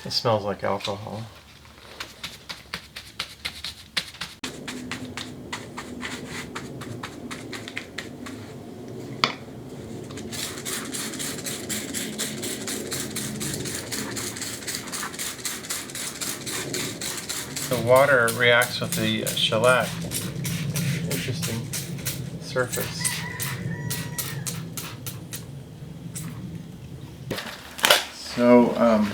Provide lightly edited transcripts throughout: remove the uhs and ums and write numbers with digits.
It smells like alcohol. The water reacts with the shellac. Interesting surface. So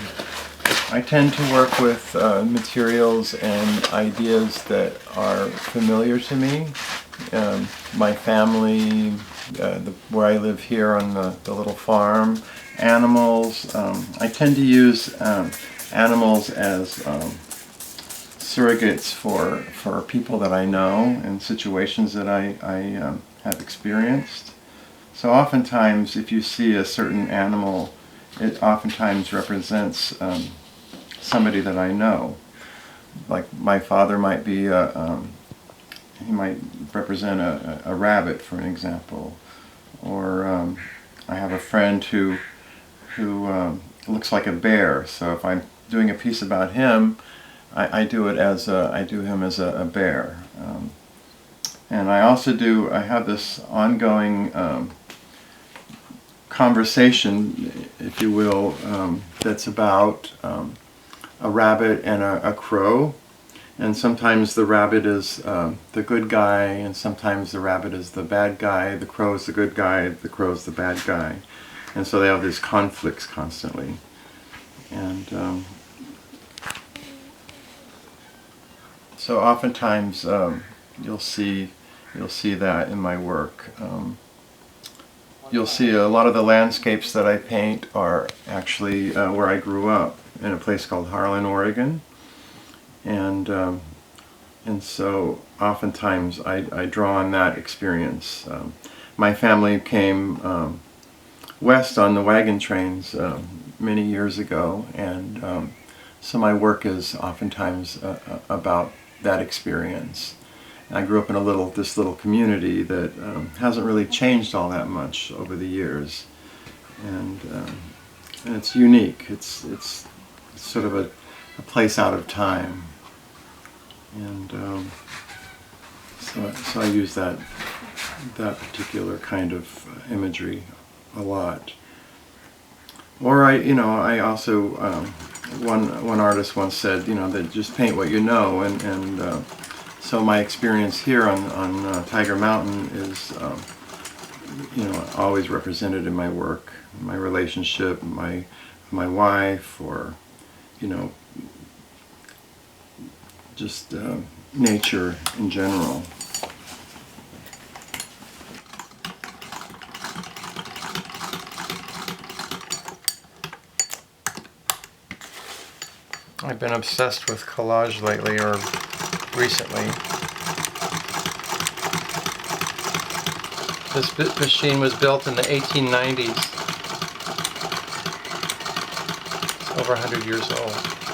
I tend to work with materials and ideas that are familiar to me. My family, where I live here on the little farm, animals. I tend to use animals as surrogates for people that I know and situations that I have experienced. So oftentimes if you see a certain animal, it oftentimes represents somebody that I know. Like my father might be he might represent a rabbit, for an example, or I have a friend who looks like a bear. So if I'm doing a piece about him, I do him as a bear. And I also I have this ongoing conversation, if you will, that's about a rabbit and a crow. And sometimes the rabbit is the good guy, and sometimes the rabbit is the bad guy. The crow is the good guy, the crow is the bad guy. And so they have these conflicts constantly. And so oftentimes you'll see that in my work. You'll see a lot of the landscapes that I paint are actually where I grew up, in a place called Harlan, Oregon. And so oftentimes I draw on that experience. My family came west on the wagon trains many years ago, and so my work is oftentimes about that experience. I grew up in this little community that hasn't really changed all that much over the years, and it's unique. It's sort of a place out of time, and so I use that particular kind of imagery a lot. Or I also one artist once said, that just paint what you know, and so my experience here on Tiger Mountain is, always represented in my work, my relationship, my wife, or, just nature in general. I've been obsessed with collage lately, or recently. This machine was built in the 1890s. It's over 100 years old.